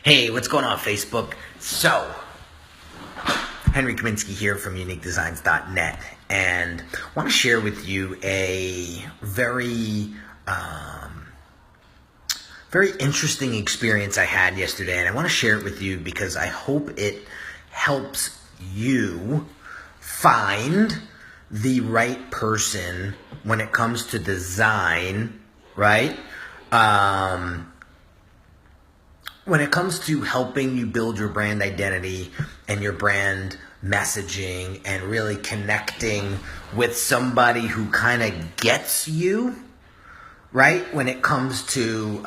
Hey, what's going on, Facebook? So, Henry Kaminski here from uniquedesignz.net, and I want to share with you a very interesting experience I had yesterday, and I want to share it with you because I hope it helps you find the right person when it comes to design, right? When it comes to helping you build your brand identity and your brand messaging and really connecting with somebody who kind of gets you, right? When it comes to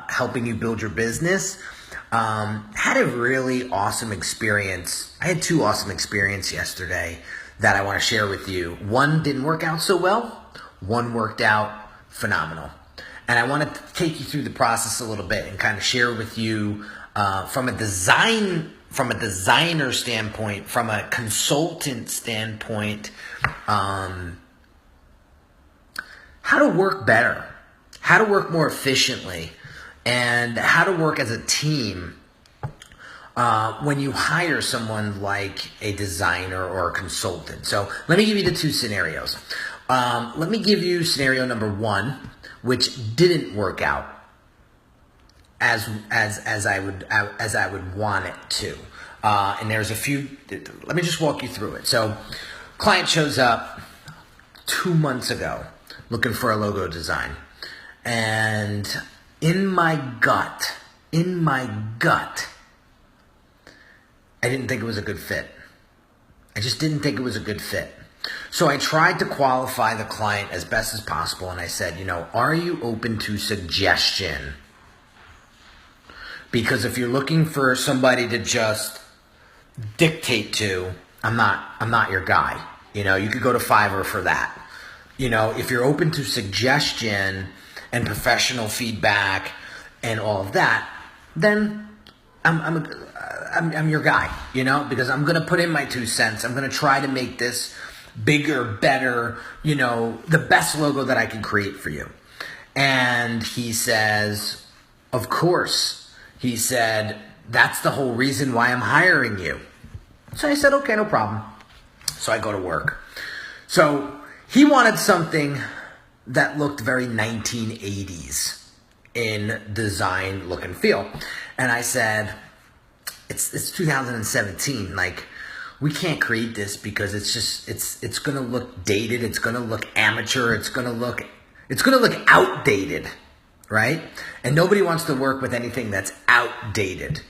helping you build your business, had a really awesome experience. I had two awesome experiences yesterday that I want to share with you. One didn't work out so well. One worked out phenomenal. And I want to take you through the process a little bit and kind of share with you from a designer standpoint, from a consultant standpoint, how to work better, how to work more efficiently, and how to work as a team when you hire someone like a designer or a consultant. So let me give you the two scenarios. Let me give you scenario number one, which didn't work out as I would want it to. And there's a few. Let me just walk you through it. So, client shows up 2 months ago looking for a logo design, and in my gut, I didn't think it was a good fit. I just didn't think it was a good fit. So I tried to qualify the client as best as possible, and I said, are you open to suggestion? Because if you're looking for somebody to just dictate to, I'm not your guy. You could go to Fiverr for that. If you're open to suggestion and professional feedback and all of that, then I'm your guy, because I'm going to put in my 2 cents. I'm going to try to make this bigger, better, the best logo that I can create for you. And he says, of course. He said, that's the whole reason why I'm hiring you. So I said, okay, no problem. So I go to work. So he wanted something that looked very 1980s in design, look, and feel. And I said, it's 2017, we can't create this because it's going to look dated. It's going to look amateur. It's going to look outdated, right? And nobody wants to work with anything that's outdated.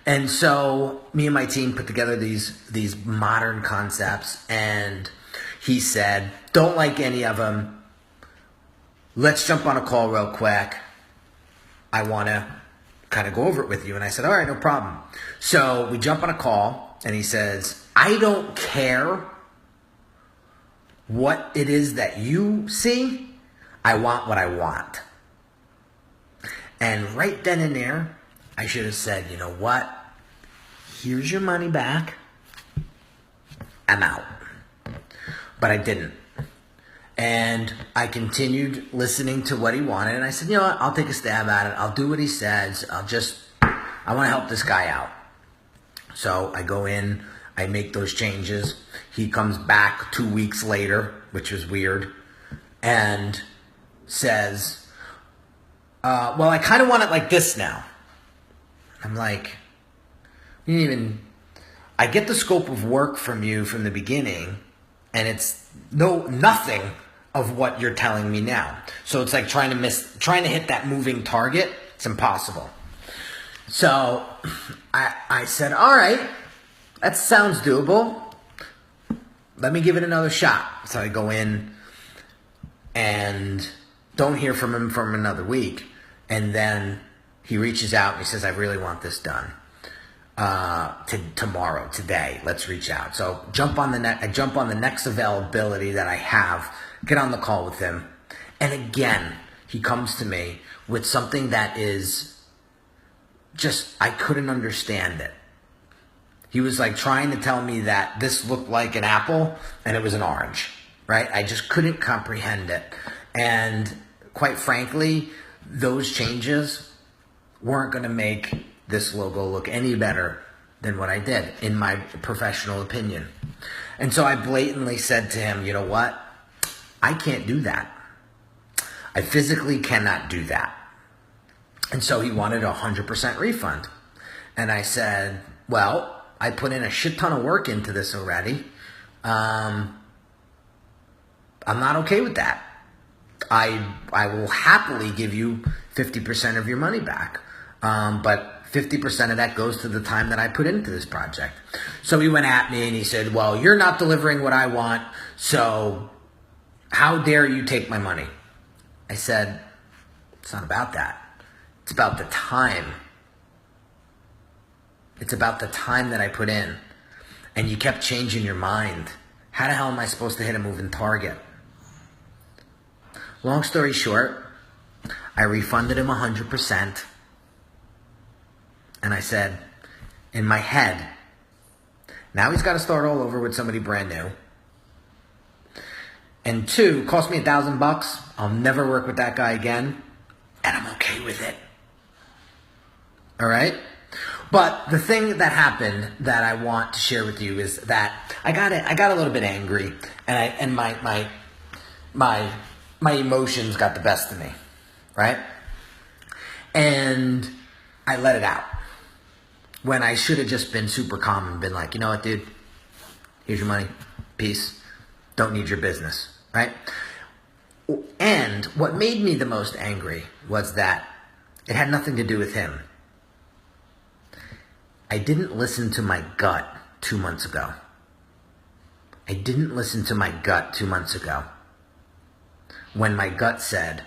And so me and my team put together these modern concepts, and he said, don't like any of them. Let's jump on a call real quick. I want to kind of go over it with you. And I said, all right, no problem. So we jump on a call, and he says, I don't care what it is that you see. I want what I want. And right then and there, I should have said, you know what? Here's your money back. I'm out. But I didn't. And I continued listening to what he wanted. And I said, you know what? I'll take a stab at it. I'll do what he says. I want to help this guy out. So I go in. I make those changes. He comes back 2 weeks later, which was weird, and says, well, I kind of want it like this now. I'm like, I get the scope of work from you from the beginning, and it's nothing of what you're telling me now. So it's like trying to hit that moving target. It's impossible. So I said, all right, that sounds doable. Let me give it another shot. So I go in and don't hear from him for another week. And then he reaches out and he says, I really want this done tomorrow, today. Let's reach out. So I jump on the next availability that I have, get on the call with him. And again, he comes to me with something that is just, I couldn't understand it. He was trying to tell me that this looked like an apple and it was an orange, right? I just couldn't comprehend it. And quite frankly, those changes weren't going to make this logo look any better than what I did, in my professional opinion. And so I blatantly said to him, you know what? I can't do that. I physically cannot do that. And so he wanted a 100% refund. And I said, well, I put in a shit ton of work into this already. I'm not okay with that. I will happily give you 50% of your money back. But 50% of that goes to the time that I put into this project. So he went at me and he said, well, you're not delivering what I want, so how dare you take my money? I said, it's not about that. It's about the time. It's about the time that I put in. And you kept changing your mind. How the hell am I supposed to hit a moving target? Long story short, I refunded him 100%. And I said, in my head, now he's got to start all over with somebody brand new. And 2, cost me $1,000. I'll never work with that guy again. And I'm okay with it. All right? But the thing that happened that I want to share with you is that I got a little bit angry, and my emotions got the best of me, right? And I let it out. When I should have just been super calm and been like, you know what, dude? Here's your money. Peace. Don't need your business, right? And what made me the most angry was that it had nothing to do with him. I didn't listen to my gut 2 months ago. I didn't listen to my gut 2 months ago. When my gut said,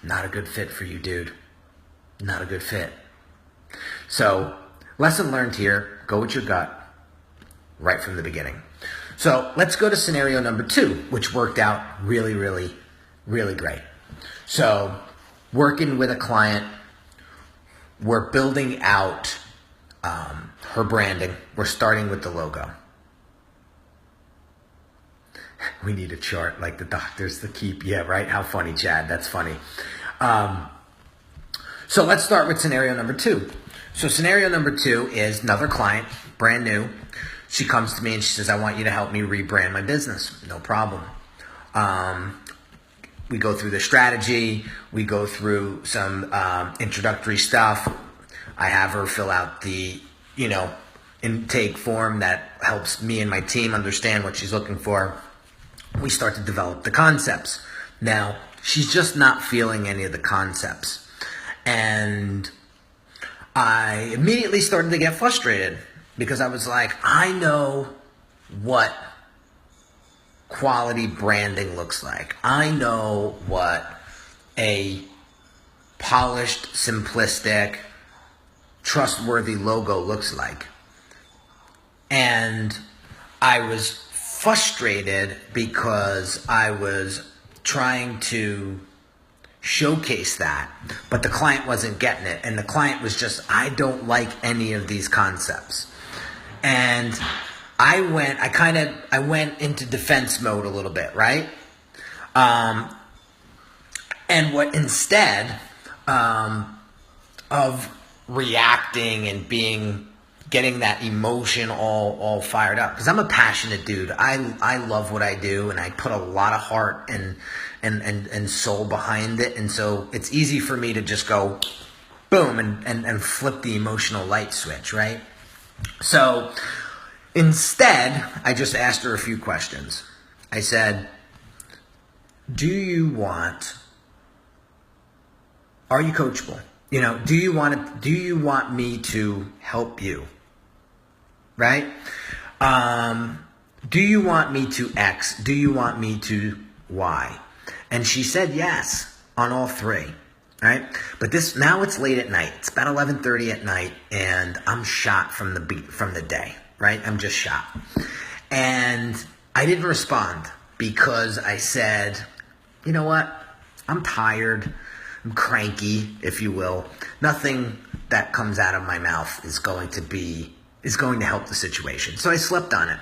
not a good fit for you, dude. Not a good fit. So, lesson learned here, go with your gut right from the beginning. So, let's go to scenario number 2, which worked out really, really, really great. So, working with a client, we're building out her branding. We're starting with the logo. We need a chart like the doctors to keep. Yeah, right? How funny, Chad. That's funny. So let's start with scenario number 2. So scenario number 2 is another client, brand new. She comes to me and she says, I want you to help me rebrand my business. No problem. We go through the strategy. We go through some introductory stuff. I have her fill out the, intake form that helps me and my team understand what she's looking for. We start to develop the concepts. Now, she's just not feeling any of the concepts. And I immediately started to get frustrated because I was like, I know what quality branding looks like. I know what a polished, simplistic, trustworthy logo looks like. And I was frustrated because I was trying to showcase that, but the client wasn't getting it. And the client was just, I don't like any of these concepts. And I went into defense mode a little bit, right? And what instead of reacting and getting that emotion all fired up, because I'm a passionate dude. I love what I do, and I put a lot of heart and soul behind it, and so it's easy for me to just go boom and flip the emotional light switch, right? So instead, I just asked her a few questions. I said, are you coachable? Do you want me to help you? Right? Do you want me to X? Do you want me to Y? And she said yes on all 3. Right? But now it's late at night. It's about 11:30 at night, and I'm shot from the day. Right? I'm just shot. And I didn't respond because I said, you know what? I'm tired. I'm cranky, if you will. Nothing that comes out of my mouth is going to help the situation. So I slept on it.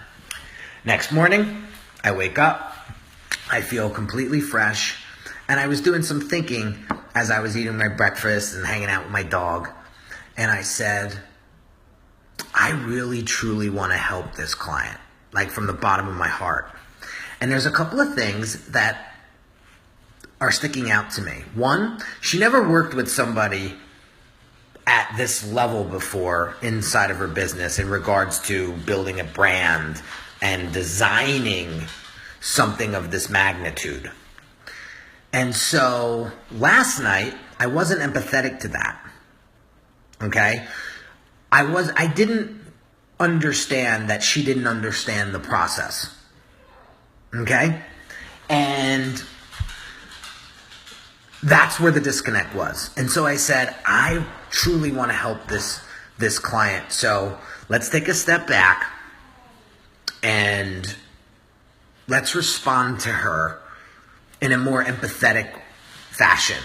Next morning, I wake up. I feel completely fresh. And I was doing some thinking as I was eating my breakfast and hanging out with my dog. and I said, I really, truly want to help this client, like from the bottom of my heart. And there's a couple of things that are sticking out to me. One, she never worked with somebody at this level before inside of her business in regards to building a brand and designing something of this magnitude. And so last night, I wasn't empathetic to that. Okay? I didn't understand that she didn't understand the process. Okay? And that's where the disconnect was. And so I said, I truly want to help this client. So let's take a step back and let's respond to her in a more empathetic fashion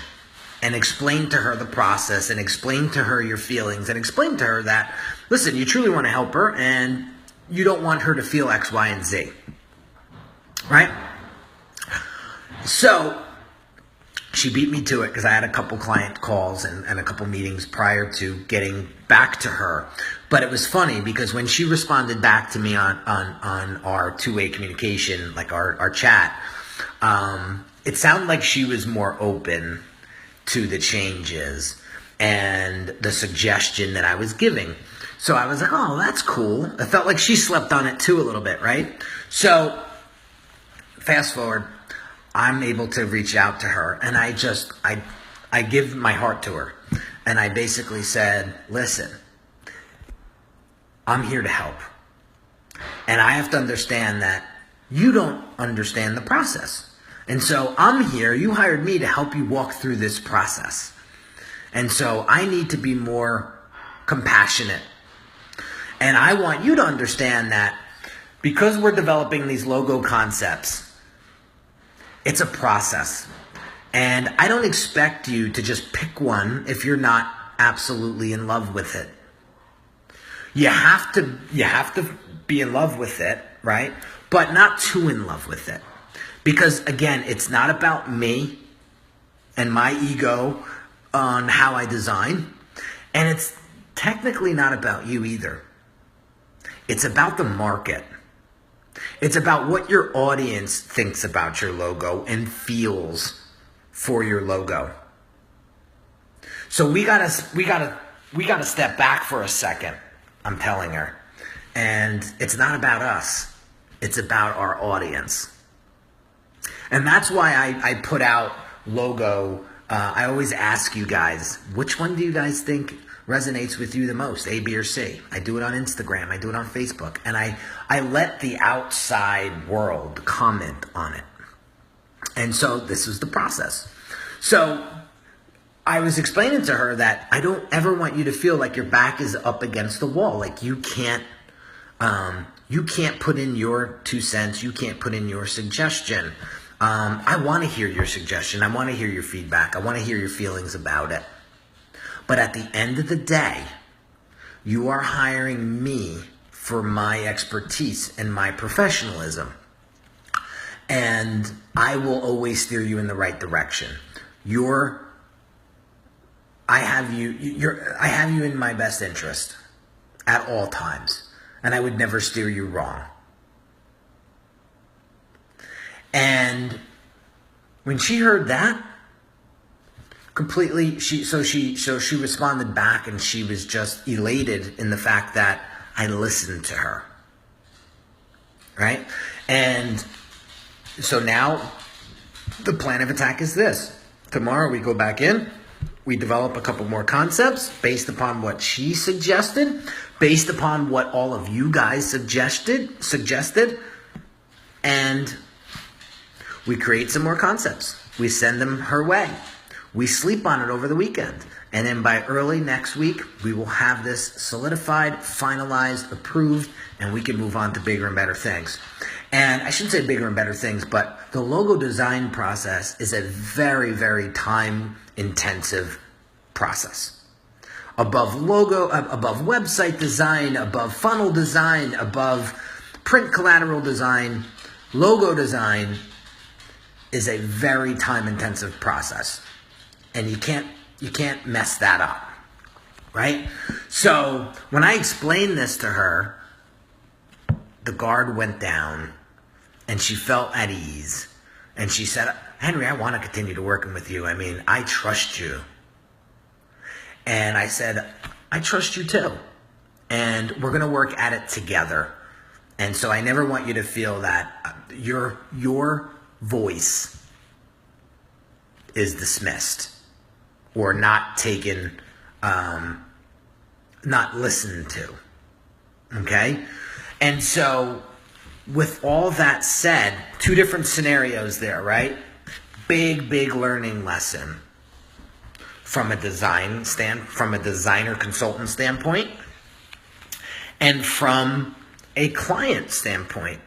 and explain to her the process and explain to her your feelings and explain to her that, listen, you truly want to help her and you don't want her to feel X, Y, and Z. Right? So she beat me to it because I had a couple client calls and a couple meetings prior to getting back to her. But it was funny because when she responded back to me on our two-way communication, like our chat, it sounded like she was more open to the changes and the suggestion that I was giving. So I was like, oh, that's cool. I felt like she slept on it too a little bit, right? So fast forward, I'm able to reach out to her and I give my heart to her. And I basically said, listen, I'm here to help. And I have to understand that you don't understand the process. And so I'm here, you hired me to help you walk through this process. And so I need to be more compassionate. And I want you to understand that because we're developing these logo concepts, it's a process. And I don't expect you to just pick one if you're not absolutely in love with it. You have to be in love with it, right? But not too in love with it. Because again, it's not about me and my ego on how I design. And it's technically not about you either. It's about the market. It's about what your audience thinks about your logo and feels for your logo. So we gotta step back for a second, I'm telling her. And it's not about us. It's about our audience. And that's why I put out logo. I always ask you guys, which one do you guys think resonates with you the most, A, B, or C? I do it on Instagram. I do it on Facebook. And I let the outside world comment on it. And so this was the process. So I was explaining to her that I don't ever want you to feel like your back is up against the wall. Like you can't put in your 2 cents. You can't put in your suggestion. I want to hear your suggestion. I want to hear your feedback. I want to hear your feelings about it. But at the end of the day, you are hiring me for my expertise and my professionalism. And I will always steer you in the right direction. I have you in my best interest at all times. And I would never steer you wrong. And when she heard that, completely, she responded back and she was just elated in the fact that I listened to her. Right? And so now the plan of attack is this. Tomorrow we go back in, we develop a couple more concepts based upon what she suggested, based upon what all of you guys suggested, and we create some more concepts. We send them her way. We sleep on it over the weekend. And then by early next week, we will have this solidified, finalized, approved, and we can move on to bigger and better things. And I shouldn't say bigger and better things, but the logo design process is a very, very time-intensive process. Above website design, above funnel design, above print collateral design, logo design is a very time-intensive process. And you can't mess that up. right? So when I explained this to her, the guard went down and she felt at ease. And she said, Henry, I want to continue to working with you. I mean, I trust you. And I said, I trust you too. And we're going to work at it together. And so I never want you to feel that your voice is dismissed or not taken, not listened to. Okay? And so with all that said, two different scenarios there, right? Big learning lesson from a designer consultant standpoint and from a client standpoint.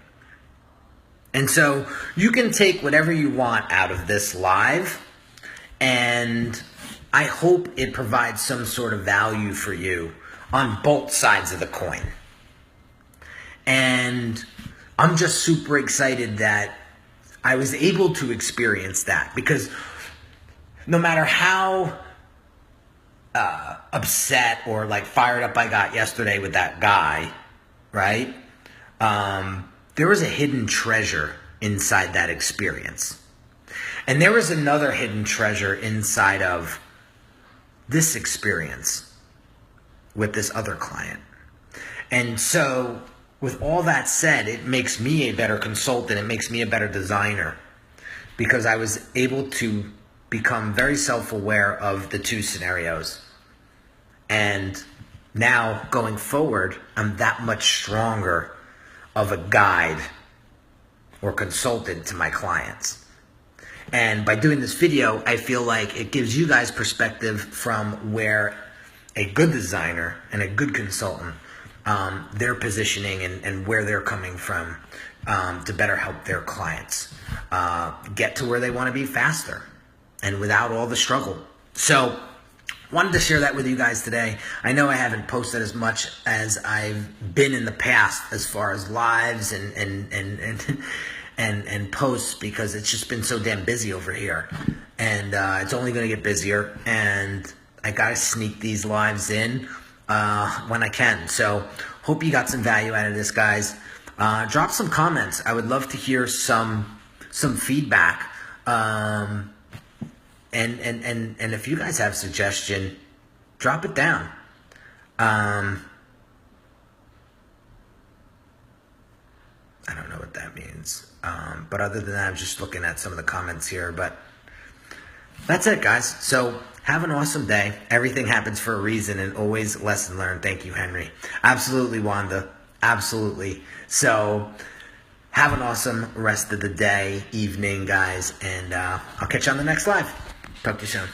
And so you can take whatever you want out of this live, and I hope it provides some sort of value for you on both sides of the coin. And I'm just super excited that I was able to experience that, because no matter how upset or like fired up I got yesterday with that guy, right? There was a hidden treasure inside that experience. And there was another hidden treasure inside of this experience with this other client. And so with all that said, it makes me a better consultant. It makes me a better designer, because I was able to become very self-aware of the two scenarios. And now going forward, I'm that much stronger of a guide or consultant to my clients. And by doing this video, I feel like it gives you guys perspective from where a good designer and a good consultant, their positioning and where they're coming from to better help their clients get to where they want to be faster and without all the struggle. So wanted to share that with you guys today. I know I haven't posted as much as I've been in the past as far as lives and posts, because it's just been so damn busy over here. And it's only going to get busier, and I got to sneak these lives in when I can. So hope you got some value out of this, guys. Drop some comments. I would love to hear some feedback. And if you guys have suggestion, drop it down. I don't know what that means. But other than that, I'm just looking at some of the comments here. But that's it, guys. So have an awesome day. Everything happens for a reason, and always lesson learned. Thank you, Henry. Absolutely, Wanda. Absolutely. So have an awesome rest of the day, evening, guys. And I'll catch you on the next live. Talk to you soon.